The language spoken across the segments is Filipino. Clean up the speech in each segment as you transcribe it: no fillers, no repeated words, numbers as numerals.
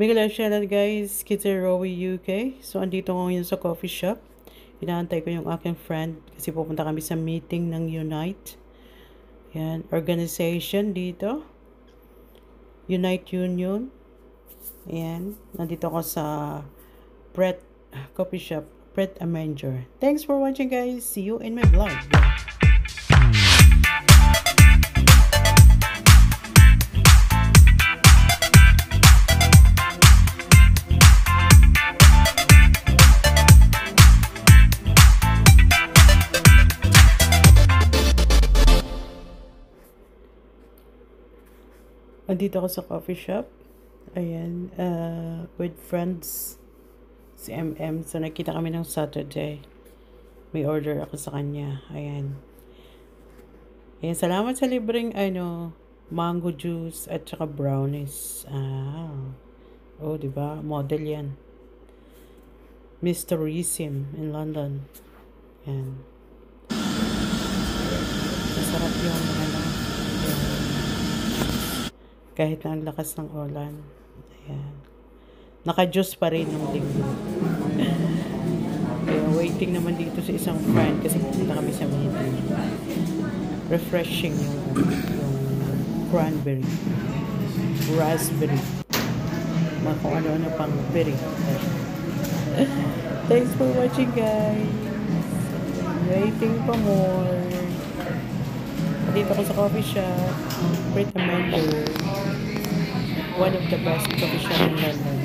Miguel Shellad guys, Kitty Rowie UK. So, andito ko ngayon sa coffee shop. Inaantay ko yung aking friend kasi pupunta kami sa meeting ng Unite. Yan, organization dito. Unite Union. Ayan, nandito ako sa Pret Coffee Shop, Pret Amanger. Thanks for watching guys. See you in my vlog. Andito ako sa coffee shop. Ayan, with friends. Si MM. So, nakita kami ng Saturday. May order ako sa kanya. Ayan. Ayan, salamat sa libreng, mango juice at saka brownies. Oh, diba? Model yan. Mr. Resim in London. Ayan. Masarap yung, kahit na ang lakas ng ulan. Ayan. Naka-juice pa rin ng linggo. Kaya waiting naman dito sa isang friend kasi pupunta kami sa meeting. Refreshing yung cranberry. Raspberry. Kung ano-ano pang berry. Thanks for watching guys. Waiting for more. Dito ako sa coffee shop. Pret Amanger. One of the best coffee shop in London.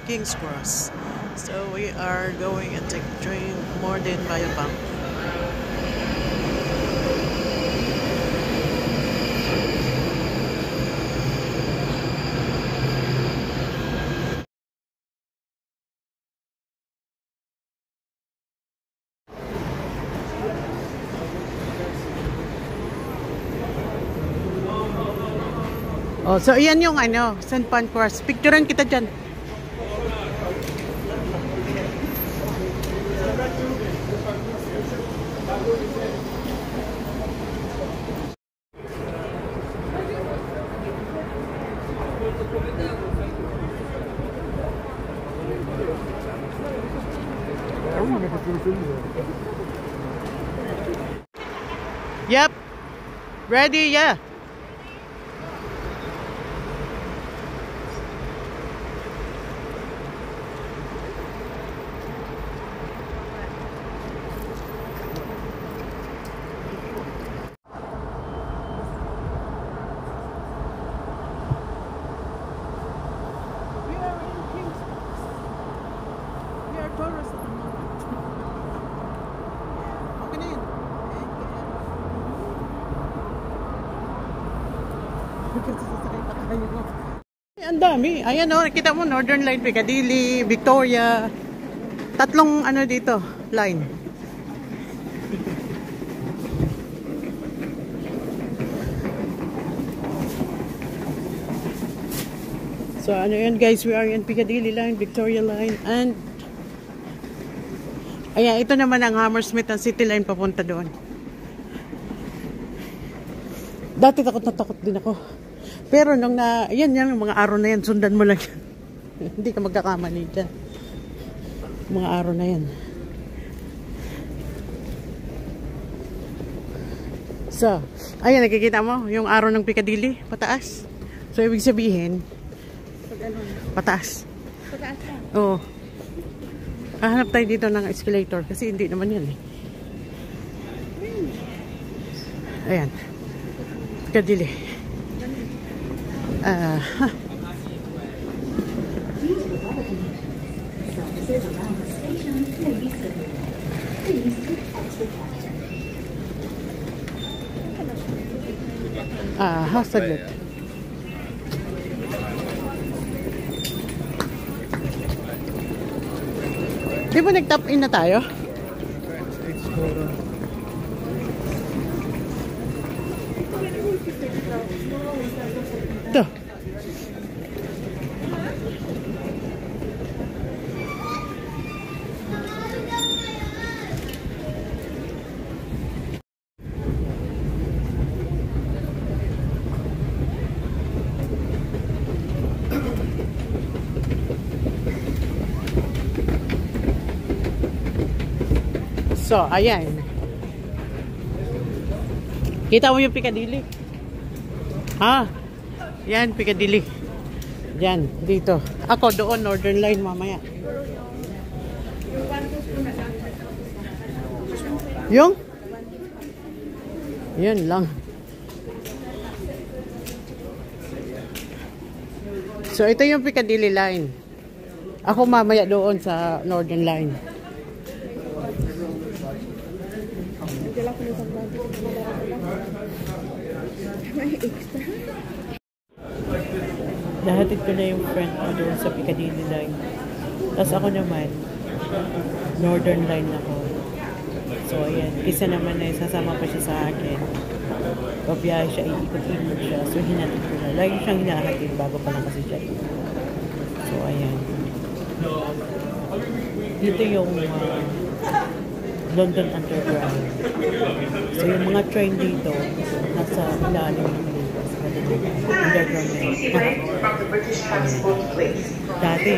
King's Cross. So we are going and take train more than Bayabang. Oh, so iyan yung ano, St. Pancras. Picturean kita dyan. Yep. Ready, yeah. Ang dami. Ayan o, kita mo Northern Line, Piccadilly, Victoria. Tatlong ano dito, line. So ano yan guys, we are in Piccadilly Line, Victoria Line, and ayan, ito naman ang Hammersmith ang City Line papunta doon. Dati takot na takot din ako. Pero nung na, yan yung mga araw na yan, sundan mo lang yan. Hindi ka magkakamali dyan. Mga araw na yan. So, ayan, nakikita mo, yung araw ng Piccadilly, pataas. So, ibig sabihin, pataas. Pataas ka? Oo. Hahanap tayo dito ng escalator, kasi hindi naman yan eh. Ayan. Piccadilly. Saglit. Di ba nag-tap in na tayo? Ito. So, ayan. Kita mo yung Piccadilly? Ha? Yan, Piccadilly. Yan, dito. Ako doon, Northern Line mamaya. Yung? Yan lang. So, ito yung Piccadilly Line. Ako mamaya doon sa Northern Line. Nahatid ko na yung friend ko doon sa Piccadilly Line. Tapos ako naman, Northern Line ako. So ayan, isa naman na sasama pa siya sa akin. Pabiyahe siya, iikot-ikot siya. So hinatid ko na. Lagi siyang hinahatid bago pa lang kasi siya. So ayan. Dito yung London Underground. So yung mga train dito, nasa ilalim ng underground na yun. Dati,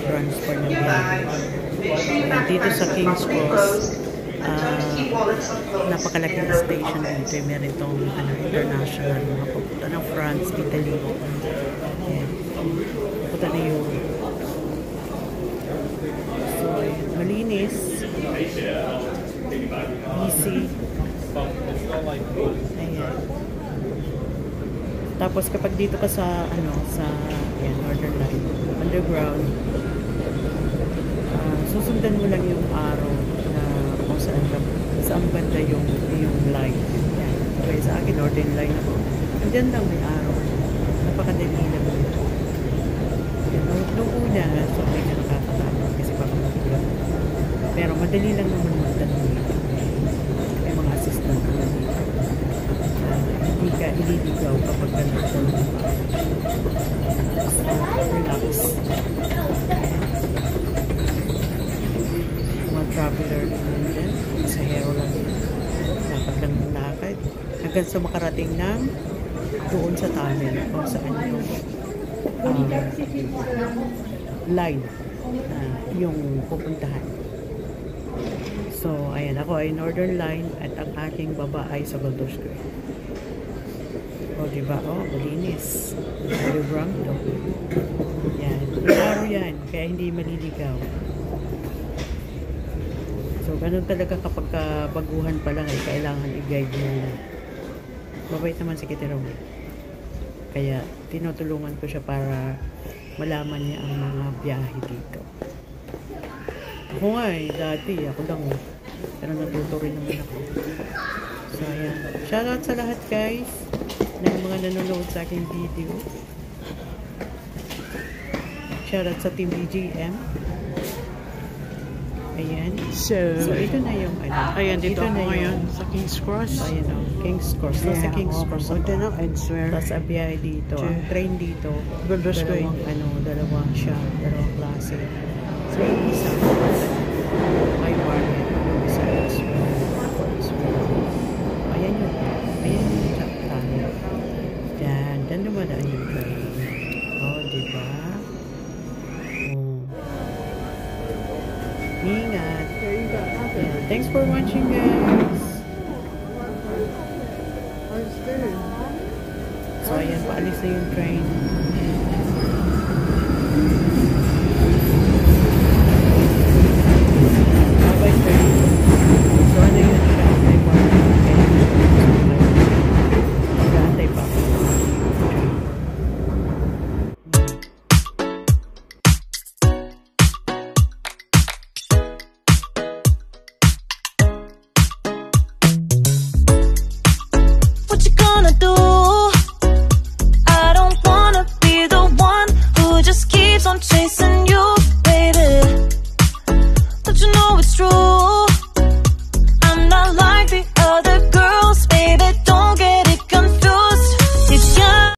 transfer ng dito sa King's Cross, napakalaking station dito. Meron itong international, mga papunta ng France, Italy. Papunta na yung so, malinis, easy. Ayan. Tapos kapag dito ka sa yan, Northern Line, underground, susundan mo lang yung arrow na kung saan banda yung line. Yan. Okay, sa akin, Northern Line ako. Andyan lang may arrow. Napakadali lang dito. Nung una, so medyo nakakatakot kasi baka matigla. Pero madali lang naman magtanong dito. May mga assistant na dito. Hindi ka ililigaw kapag nagtanong. Relax. Mga traveler naman dyan. Pasahero lang yun. Dapat lang lakad. Hanggang sa makarating ng doon sa tunnel kung saan yung line yung pupuntahan. So, ayan, ako ay Northern Line at ang aking baba ay sa Gold Square. O, diba? O, malinis. Librang to. Yan. Yung araw yan, kaya hindi maliligaw. So, ganun talaga kapag baguhan pa lang ay kailangan i-guide mo. Mabait naman si Kitty Rome. Kaya, tinutulungan ko siya para malaman niya ang mga biyahe dito. Ako nga dati, ako lang pero natuto rin naman ako. So, ayan. Shoutout sa lahat, guys, ng mga nanonood sa aking video. Shoutout sa Team BGM. Ayan. So ito na yung ayan, dito ako ngayon sa King's Cross. Ayan o, King's Cross. Yeah, sa King's Cross. Ito na, I'd swear. Tapos abiyahe dito. Ang train dito. Dalawang klase. So, isa. May warning. Isa is ayan yun. Ayan yung tunnel. Diyan dumadaan yung train. Oh, diba? Ingat. Yeah. Thanks for watching, guys. So, ayan, paalis na yung train. Bye-bye, train. So, ano yun siya? May warning. Mag-aantay pa ako. I don't wanna be the one who just keeps on chasing you.